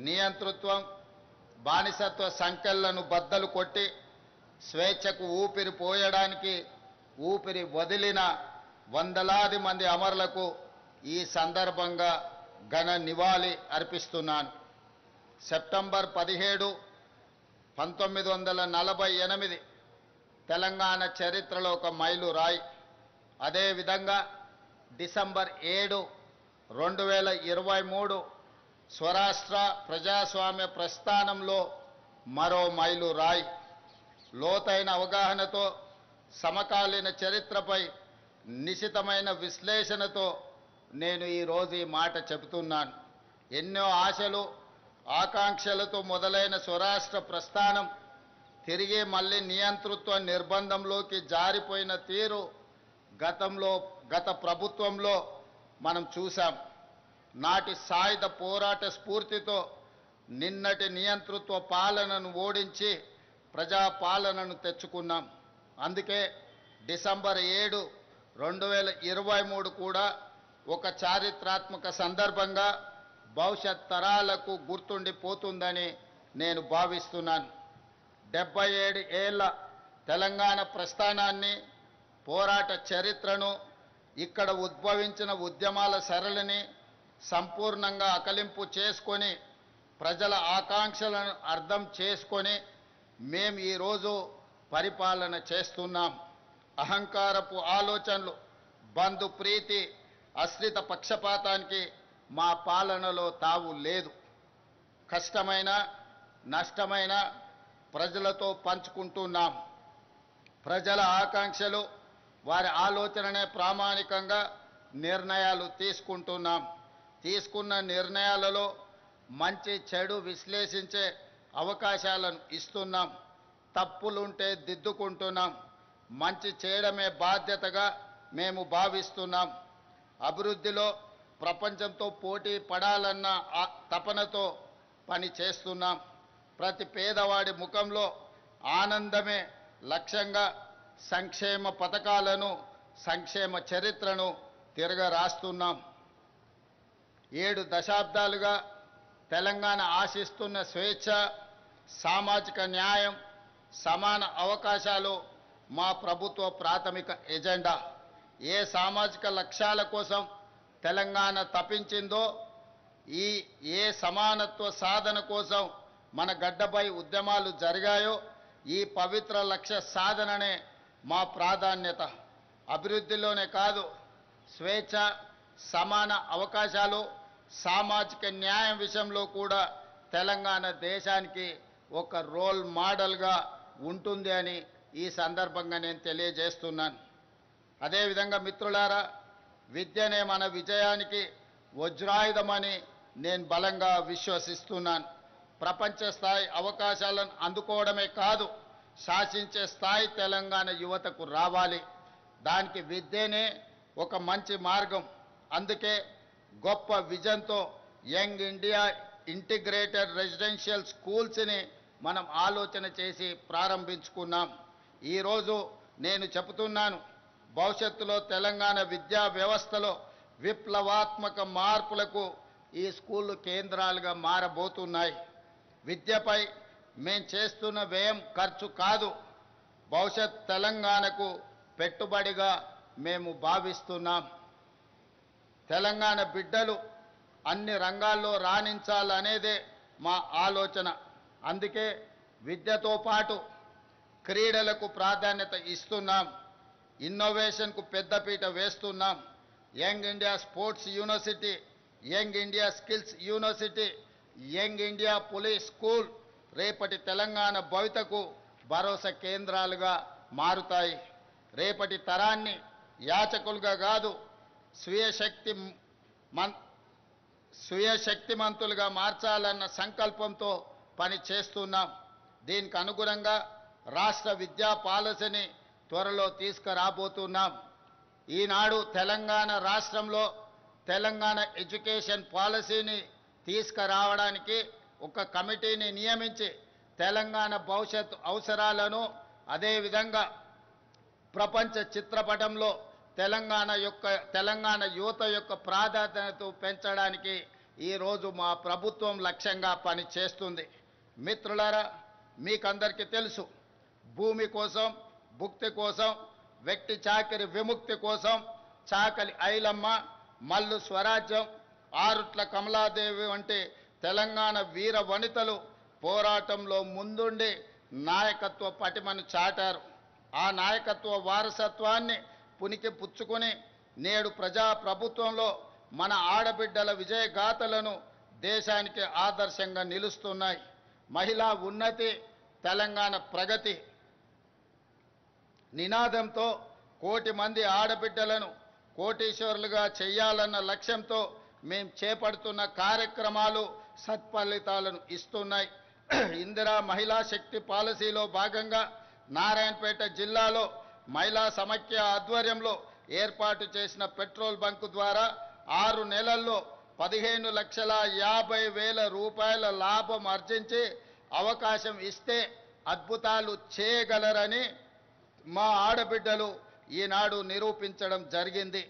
నియంతృత్వం, బానిసత్వ సంకెళ్లను బద్దలు కొట్టి స్వేచ్ఛకు ఊపిరి పోయడానికి ఊపిరి వదిలిన వందలాది మంది అమరులకు ఈ సందర్భంగా ఘన నివాళి అర్పిస్తున్నాను. సెప్టెంబర్ 17, 1948 తెలంగాణ చరిత్రలో ఒక మైలురాయి. అదేవిధంగా డిసెంబర్ 7, 2023 స్వరాష్ట్ర ప్రజాస్వామ్య ప్రస్థానంలో మరో మైలురాయి. లోతైన అవగాహనతో, సమకాలీన చరిత్రపై నిశితమైన విశ్లేషణతో నేను ఈరోజు ఈ మాట చెబుతున్నాను. ఎన్నో ఆశలు, ఆకాంక్షలతో మొదలైన స్వరాష్ట్ర ప్రస్థానం తిరిగి మళ్ళీ నియంతృత్వ నిర్బంధంలోకి జారిపోయిన తీరు గత ప్రభుత్వంలో మనం చూసాం. నాటి సాయుధ పోరాట స్ఫూర్తితో నిన్నటి నియంతృత్వ పాలనను ఓడించి ప్రజాపాలనను తెచ్చుకున్నాం. అందుకే డిసెంబర్ 7, 2023 కూడా ఒక చారిత్రాత్మక సందర్భంగా భవిష్యత్ తరాలకు గుర్తుండిపోతుందని నేను భావిస్తున్నాను. 77 ఏళ్ల తెలంగాణ ప్రస్థానాన్ని, పోరాట చరిత్రను, ఇక్కడ ఉద్భవించిన ఉద్యమాల సరళిని సంపూర్ణంగా అకలింపు చేసుకొని, ప్రజల ఆకాంక్షలను అర్థం చేసుకొని మేము ఈరోజు పరిపాలన చేస్తున్నాం. అహంకారపు ఆలోచనలు, బంధు ప్రీతి, అశ్రిత పక్షపాతానికి మా పాలనలో తావు లేదు. కష్టమైన, నష్టమైన ప్రజలతో పంచుకుంటున్నాం. ప్రజల ఆకాంక్షలు, వారి ఆలోచననే ప్రామాణికంగా నిర్ణయాలు తీసుకుంటున్నాం. తీసుకున్న నిర్ణయాలలో మంచి చెడు విశ్లేషించే అవకాశాలను ఇస్తున్నాం. తప్పులుంటే దిద్దుకుంటున్నాం. మంచి చేయడమే బాధ్యతగా మేము భావిస్తున్నాం. అభివృద్ధిలో ప్రపంచంతో పోటీ పడాలన్న తపనతో పని చేస్తున్నాం. ప్రతి పేదవాడి ముఖంలో ఆనందమే లక్ష్యంగా సంక్షేమ పథకాలను, సంక్షేమ చరిత్రను తిరగరాస్తున్నాం. 7 దశాబ్దాలుగా తెలంగాణ ఆశిస్తున్న స్వేచ్ఛ, సామాజిక న్యాయం, సమాన అవకాశాలు మా ప్రభుత్వ ప్రాథమిక ఎజెండా. ఏ సామాజిక లక్ష్యాల కోసం తెలంగాణ తపించిందో, ఏ సమానత్వ సాధన కోసం మన గడ్డపై ఉద్యమాలు జరిగాయో, ఈ పవిత్ర లక్ష్య సాధననే మా ప్రాధాన్యత. అభివృద్ధిలోనే కాదు, స్వేచ్ఛ, సమాన అవకాశాలు, సామాజిక న్యాయం విషయంలో కూడా తెలంగాణ దేశానికి ఒక రోల్ మోడల్గా ఉంటుంది అని ఈ సందర్భంగా నేను తెలియజేస్తున్నాను. అదేవిధంగా మిత్రులారా, విద్యనే మన విజయానికి వజ్రాయుధమని నేను బలంగా విశ్వసిస్తున్నాను. ప్రపంచ స్థాయి అవకాశాలను అందుకోవడమే కాదు, శాసించే స్థాయి తెలంగాణ యువతకు రావాలి. దానికి విద్యనే ఒక మంచి మార్గం. అందుకే గొప్ప విజన్తో యంగ్ ఇండియా ఇంటిగ్రేటెడ్ రెసిడెన్షియల్ స్కూల్స్ని మనం ఆలోచన చేసి ప్రారంభించుకున్నాం. ఈరోజు నేను చెబుతున్నాను, భవిష్యత్తులో తెలంగాణ విద్యా వ్యవస్థలో విప్లవాత్మక మార్పులకు ఈ స్కూళ్ళు కేంద్రాలుగా మారబోతున్నాయి. విద్యపై మేము చేస్తున్న వ్యయం ఖర్చు కాదు, భవిష్యత్ తెలంగాణకు పెట్టుబడిగా మేము భావిస్తున్నాం. తెలంగాణ బిడ్డలు అన్ని రంగాల్లో రాణించాలనేదే మా ఆలోచన. అందుకే విద్యతో పాటు క్రీడలకు ప్రాధాన్యత ఇస్తున్నాం. ఇన్నోవేషన్కు పెద్దపీట వేస్తున్నాం. Young India sports university, young India skills university, young India police school రేపటి తెలంగాణ భవితకు భరోసా కేంద్రాలుగా మారుతాయి. రేపటి తరాన్ని యాచకులుగా కాదు, స్వీయ శక్తిమంతులుగా మార్చాలన్న సంకల్పంతో పని చేస్తున్నాం. దీనికి అనుగుణంగా రాష్ట్ర విద్యా పాలసీని త్వరలో తీసుకురాబోతున్నాం. ఈనాడు తెలంగాణ రాష్ట్రంలో తెలంగాణ ఎడ్యుకేషన్ పాలసీని తీసుకురావడానికి ఒక కమిటీని నియమించి తెలంగాణ భవిష్యత్ అవసరాలను, అదేవిధంగా ప్రపంచ చిత్రపటంలో తెలంగాణ యువత యొక్క ప్రాధాన్యతను పెంచడానికి ఈరోజు మా ప్రభుత్వం లక్ష్యంగా పనిచేస్తుంది. మిత్రులారా, మీకందరికీ తెలుసు, భూమి కోసం, భుక్తి కోసం, వ్యక్తి చాకిరి విముక్తి కోసం చాకలి ఐలమ్మ, మల్లు స్వరాజ్యం, ఆరుట్ల కమలాదేవి వంటి తెలంగాణ వీర వనితలు పోరాటంలో ముందుండి నాయకత్వ పటిమను చాటారు. ఆ నాయకత్వ వారసత్వాన్ని పునికి పుచ్చుకొని నేడు ప్రజా ప్రభుత్వంలో మన ఆడబిడ్డల విజయగాథలను దేశానికి ఆదర్శంగా నిలుస్తున్నాయి. మహిళా ఉన్నతి, తెలంగాణ ప్రగతి నినాదంతో కోటి మంది ఆడబిడ్డలను కోటీశ్వరులుగా చేయాలన్న లక్ష్యంతో మేము చేపడుతున్న కార్యక్రమాలు సత్ఫలితాలను ఇస్తున్నాయి. ఇందిరా మహిళా శక్తి పాలసీలో భాగంగా నారాయణపేట జిల్లాలో మహిళా సమైక్య ఆధ్వర్యంలో ఏర్పాటు చేసిన పెట్రోల్ బంకు ద్వారా 6 నెలల్లో 15,50,000 రూపాయల లాభం ఆర్జించి అవకాశం ఇస్తే అద్భుతాలు చేయగలరని మా ఆడబిడ్డలు ఈనాడు నిరూపించడం జరిగింది.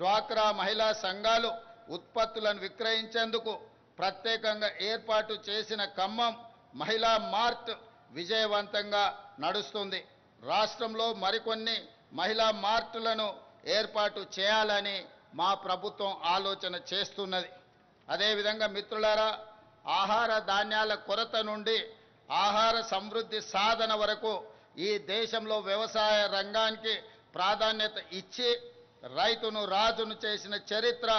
డ్వాక్రా మహిళా సంఘాలు ఉత్పత్తులను విక్రయించేందుకు ప్రత్యేకంగా ఏర్పాటు చేసిన ఖమ్మం మహిళా మార్ట్ విజయవంతంగా నడుస్తుంది. రాష్ట్రంలో మరికొన్ని మహిళా మార్టులను ఏర్పాటు చేయాలని మా ప్రభుత్వం ఆలోచన చేస్తున్నది. అదేవిధంగా మిత్రులారా, ఆహార ధాన్యాల కొరత నుండి ఆహార సమృద్ధి సాధన వరకు ఈ దేశంలో వ్యవసాయ రంగానికి ప్రాధాన్యత ఇచ్చి రైతును రాజును చేసిన చరిత్ర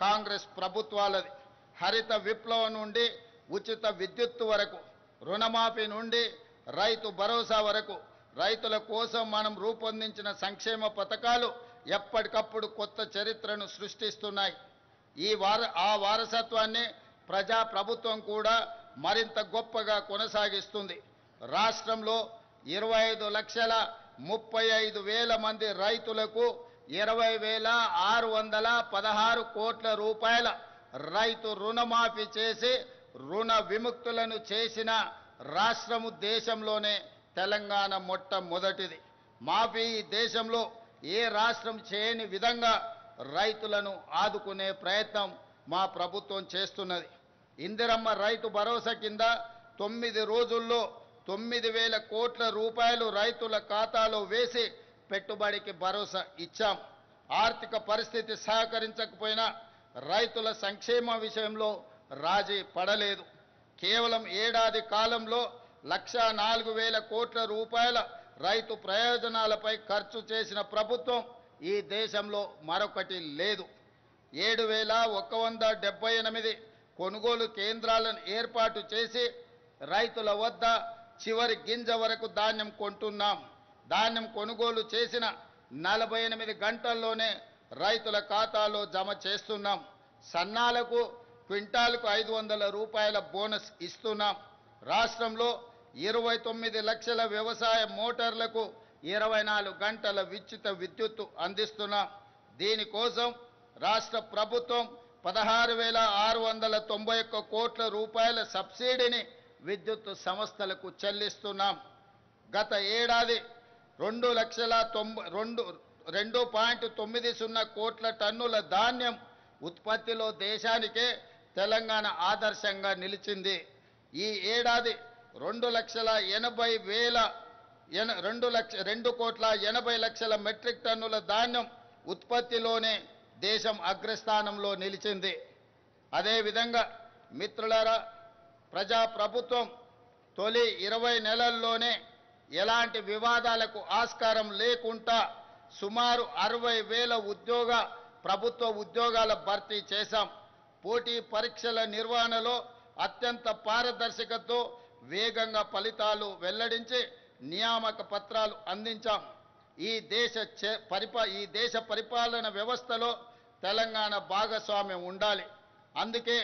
కాంగ్రెస్ ప్రభుత్వాలది. హరిత విప్లవం నుండి ఉచిత విద్యుత్తు వరకు, రుణమాఫీ నుండి రైతు భరోసా వరకు రైతుల కోసం మనం రూపొందించిన సంక్షేమ పథకాలు ఎప్పటికప్పుడు కొత్త చరిత్రను సృష్టిస్తున్నాయి. ఆ వారసత్వాన్ని ప్రజా ప్రభుత్వం కూడా మరింత గొప్పగా కొనసాగిస్తుంది. రాష్ట్రంలో 25,35,000 మంది రైతులకు 20,616 కోట్ల రూపాయల రైతు రుణమాఫీ చేసి రుణ విముక్తులను చేసిన రాష్ట్రము దేశంలోనే తెలంగాణ మొట్టమొదటిది. మాఫీ దేశంలో ఏ రాష్ట్రం చేయని విధంగా రైతులను ఆదుకునే ప్రయత్నం మా ప్రభుత్వం చేస్తున్నది. ఇందిరమ్మ రైతు భరోసా కింద 9 రోజుల్లో 9,000 కోట్ల రూపాయలు రైతుల ఖాతాలో వేసి పెట్టుబడికి భరోసా ఇచ్చాం. ఆర్థిక పరిస్థితి సహకరించకపోయినా రైతుల సంక్షేమ విషయంలో రాజీ పడలేదు. కేవలం ఏడాది కాలంలో 1,04,000 కోట్ల రూపాయల రైతు ప్రయోజనాలపై ఖర్చు చేసిన ప్రభుత్వం ఈ దేశంలో మరొకటి లేదు. 7,178 కొనుగోలు కేంద్రాలను ఏర్పాటు చేసి రైతుల వద్ద చివరి గింజ వరకు ధాన్యం కొంటున్నాం. ధాన్యం కొనుగోలు చేసిన 48 గంటల్లోనే రైతుల ఖాతాలో జమ చేస్తున్నాం. సన్నాలకు క్వింటాల్కు 500 రూపాయల బోనస్ ఇస్తున్నాం. రాష్ట్రంలో 29 లక్షల వ్యవసాయ మోటార్లకు 24 గంటల ఉచిత విద్యుత్తు అందిస్తున్నాం. దీనికోసం రాష్ట్ర ప్రభుత్వం 16,691 కోట్ల రూపాయల సబ్సిడీని విద్యుత్ సంస్థలకు చెల్లిస్తున్నాం. గత ఏడాది 2,90,2.90 కోట్ల టన్నుల ధాన్యం ఉత్పత్తిలో దేశానికే తెలంగాణ ఆదర్శంగా నిలిచింది. ఈ ఏడాది 2,80,00,000 మెట్రిక్ టన్నుల ధాన్యం ఉత్పత్తిలోనే దేశం అగ్రస్థానంలో నిలిచింది. అదేవిధంగా మిత్రులారా, ప్రజా ప్రభుత్వం తొలి 20 నెలల్లోనే ఎలాంటి వివాదాలకు ఆస్కారం లేకుండా సుమారు 60,000 ప్రభుత్వ ఉద్యోగాల భర్తీ చేశాం. పోటీ పరీక్షల నిర్వహణలో అత్యంత పారదర్శకతతో వేగంగా ఫలితాలు వెల్లడించి నియామక పత్రాలు అందించాం. ఈ దేశ పరిపాలన వ్యవస్థలో తెలంగాణ భాగస్వామ్యం ఉండాలి. అందుకే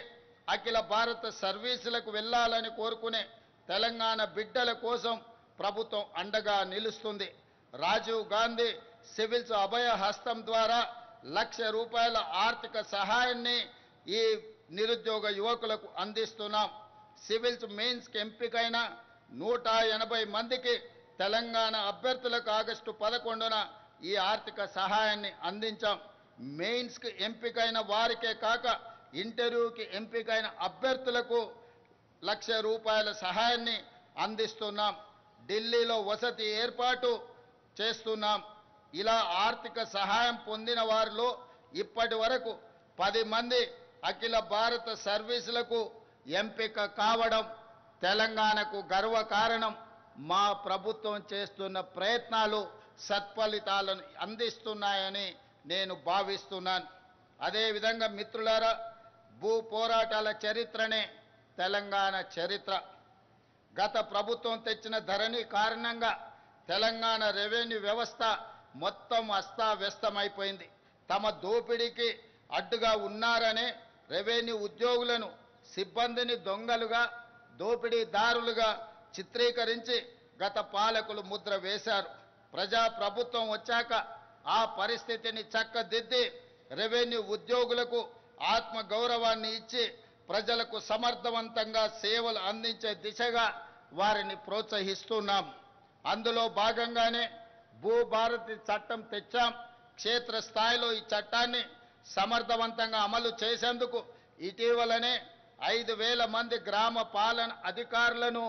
అఖిల భారత సర్వీసులకు వెళ్ళాలని కోరుకునే తెలంగాణ బిడ్డల కోసం ప్రభుత్వం అండగా నిలుస్తుంది. రాజీవ్ గాంధీ సివిల్స్ అభయ హస్తం ద్వారా ₹1,00,000 ఆర్థిక సహాయాన్ని ఈ నిరుద్యోగ యువకులకు అందిస్తున్నాం. సివిల్స్ మెయిన్స్కి ఎంపికైన 180 మందికి తెలంగాణ అభ్యర్థులకు ఆగస్టు 11న ఈ ఆర్థిక సహాయాన్ని అందించాం. మెయిన్స్కి ఎంపికైన వారికే కాక ఇంటర్వ్యూకి ఎంపికైన అభ్యర్థులకు ₹1,00,000 సహాయాన్ని అందిస్తున్నాం. ఢిల్లీలో వసతి ఏర్పాటు చేస్తున్నాం. ఇలా ఆర్థిక సహాయం పొందిన వారిలో ఇప్పటి వరకు 10 మంది అఖిల భారత సర్వీసులకు ఎంపిక కావడం తెలంగాణకు గర్వకారణం. మా ప్రభుత్వం చేస్తున్న ప్రయత్నాలు సత్ఫలితాలను అందిస్తున్నాయని నేను భావిస్తున్నాను. అదేవిధంగా మిత్రులారా, భూ పోరాటాల చరిత్రనే తెలంగాణ చరిత్ర. గత ప్రభుత్వం తెచ్చిన ధరణి కారణంగా తెలంగాణ రెవెన్యూ వ్యవస్థ మొత్తం అస్తావ్యస్తమైపోయింది. తమ దోపిడీకి అడ్డుగా ఉన్నారనే రెవెన్యూ ఉద్యోగులను, సిబ్బందిని దొంగలుగా, దోపిడీదారులుగా చిత్రీకరించి గత పాలకులు ముద్ర వేశారు. ప్రజా ప్రభుత్వం వచ్చాక ఆ పరిస్థితిని చక్కదిద్ది రెవెన్యూ ఉద్యోగులకు ఆత్మగౌరవాన్ని ఇచ్చి ప్రజలకు సమర్థవంతంగా సేవలు అందించే దిశగా వారిని ప్రోత్సహిస్తున్నాం. అందులో భాగంగానే భూభారతి చట్టం తెచ్చాం. క్షేత్రస్థాయిలో ఈ చట్టాన్ని సమర్థవంతంగా అమలు చేసేందుకు ఇటీవలనే 5,000 మంది గ్రామ పాలన అధికారులను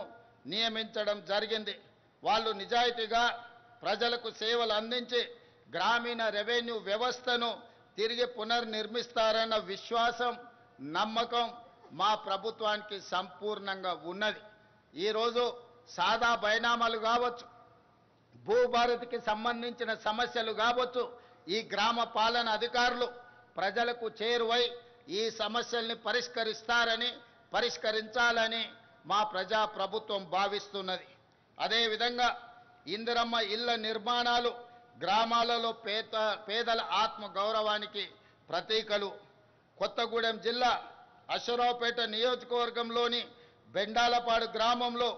నియమించడం జరిగింది. వాళ్ళు నిజాయితీగా ప్రజలకు సేవలు అందించి గ్రామీణ రెవెన్యూ వ్యవస్థను తిరిగి పునర్నిర్మిస్తారన్న విశ్వాసం, నమ్మకం మా ప్రభుత్వానికి సంపూర్ణంగా ఉన్నది. ఈరోజు సాదా బైనామాలు కావచ్చు, భూభారతికి సంబంధించిన సమస్యలు కావచ్చు, ఈ గ్రామ పాలన అధికారులు ప్రజలకు చేరువై ఈ సమస్యల్ని పరిష్కరించాలని మా ప్రజా ప్రభుత్వం భావిస్తున్నది. అదేవిధంగా ఇందిరమ్మ ఇళ్ల నిర్మాణాలు గ్రామాలలో పేదల ఆత్మ గౌరవానికి ప్రతీకలు. కొత్తగూడెం జిల్లా అశ్వరావుపేట నియోజకవర్గంలోని బెండాలపాడు గ్రామంలో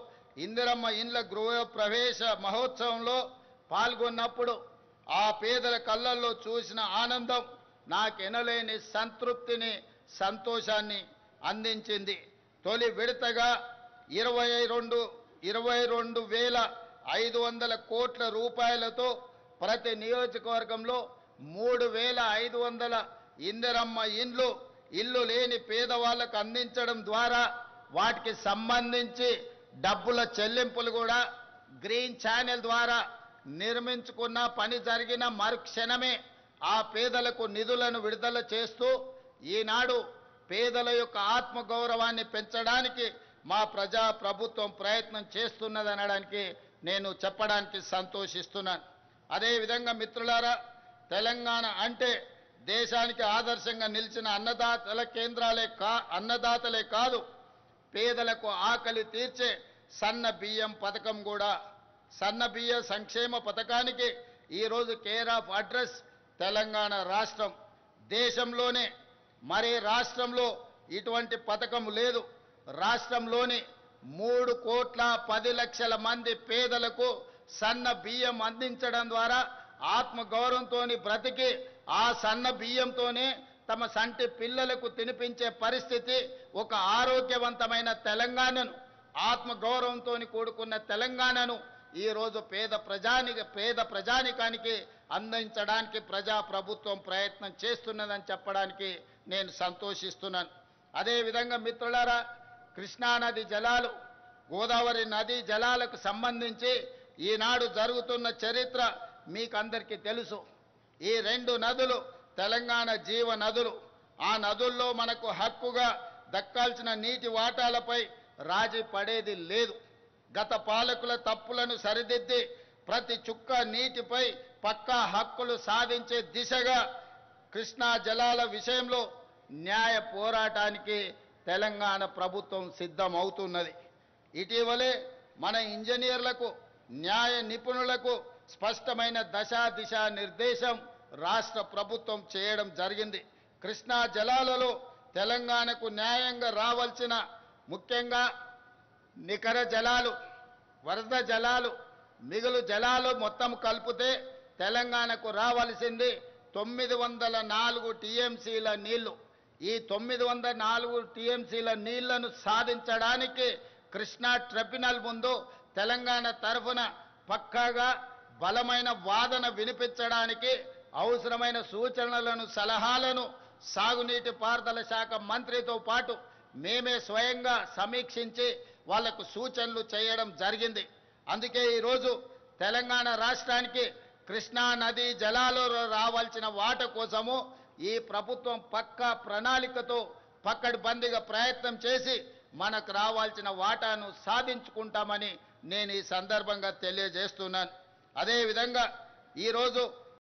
ఇందిరమ్మ ఇండ్ల గృహ ప్రవేశ మహోత్సవంలో పాల్గొన్నప్పుడు ఆ పేదల కళ్ళల్లో చూసిన ఆనందం నాకెనలేని సంతృప్తిని, సంతోషాన్ని అందించింది. తొలి విడతగా 22,500 కోట్ల రూపాయలతో ప్రతి నియోజకవర్గంలో 3,500 ఇందిరమ్మ ఇల్లు లేని పేదవాళ్లకు అందించడం ద్వారా వాటికి సంబంధించి డబ్బుల చెల్లింపులు కూడా గ్రీన్ ఛానల్ ద్వారా నిర్మించుకున్న పని జరిగిన మరుక్షణమే ఆ పేదలకు నిధులను విడుదల చేస్తూ ఈనాడు పేదల యొక్క ఆత్మగౌరవాన్ని పెంచడానికి మా ప్రజా ప్రభుత్వం ప్రయత్నం చేస్తున్నదనడానికి నేను చెప్పడానికి సంతోషిస్తున్నాను. అదేవిధంగా మిత్రులారా, తెలంగాణ అంటే దేశానికి ఆదర్శంగా నిలిచిన అన్నదాతలే కాదు, పేదలకు ఆకలి తీర్చే సన్న బియ్యం పథకం కూడా. సన్న బియ్య సంక్షేమ పథకానికి ఈరోజు కేర్ ఆఫ్ అడ్రస్ తెలంగాణ రాష్ట్రం. దేశంలోనే మరే రాష్ట్రంలో ఇటువంటి పథకం లేదు. రాష్ట్రంలోని 3,10,00,000 మంది పేదలకు సన్న బియ్యం అందించడం ద్వారా ఆత్మగౌరవంతో బ్రతికి ఆ సన్న బియ్యంతోనే తమ సంటి పిల్లలకు తినిపించే పరిస్థితి, ఒక ఆరోగ్యవంతమైన తెలంగాణను, ఆత్మగౌరవంతో కూడుకున్న తెలంగాణను ఈరోజు పేద ప్రజానికానికి అందించడానికి ప్రజా ప్రభుత్వం ప్రయత్నం చేస్తున్నదని చెప్పడానికి నేను సంతోషిస్తున్నాను. అదేవిధంగా మిత్రులారా, కృష్ణానది జలాలు, గోదావరి నదీ జలాలకు సంబంధించి ఈనాడు జరుగుతున్న చరిత్ర మీకందరికీ తెలుసు. ఈ 2 నదులు తెలంగాణ జీవ నదులు. ఆ నదుల్లో మనకు హక్కుగా దక్కాల్సిన నీటి వాటాలపై రాజీ పడేది లేదు. గత పాలకుల తప్పులను సరిదిద్ది ప్రతి చుక్క నీటిపై పక్కా హక్కులు సాధించే దిశగా కృష్ణా జలాల విషయంలో న్యాయ పోరాటానికి తెలంగాణ ప్రభుత్వం సిద్ధమవుతున్నది. ఇటీవలే మన ఇంజనీర్లకు, న్యాయ నిపుణులకు స్పష్టమైన దిశ నిర్దేశం రాష్ట్ర ప్రభుత్వం చేయడం జరిగింది. కృష్ణా జలాలలో తెలంగాణకు న్యాయంగా రావాల్సిన, ముఖ్యంగా నికర జలాలు, వరద జలాలు, మిగులు జలాలు మొత్తం కలిపితే తెలంగాణకు రావాల్సింది 904 టీఎంసీల నీళ్లు. ఈ 904 టీఎంసీల నీళ్లను సాధించడానికి కృష్ణా ట్రిబ్యునల్ ముందు తెలంగాణ తరఫున పక్కాగా బలమైన వాదన వినిపించడానికి అవసరమైన సూచనలను, సలహాలను సాగునీటి పారుదల శాఖ మంత్రితో పాటు మేమే స్వయంగా సమీక్షించి వాళ్లకు సూచనలు చేయడం జరిగింది. అందుకే ఈరోజు తెలంగాణ రాష్ట్రానికి కృష్ణా నది జలాలలో రావాల్సిన వాటా కోసము ఈ ప్రభుత్వం పక్కా ప్రణాళికతో పక్కడ్బందీగా ప్రయత్నం చేసి మనకు రావాల్సిన వాటాను సాధించుకుంటామని నేను ఈ సందర్భంగా తెలియజేస్తున్నాను. అదేవిధంగా ఈరోజు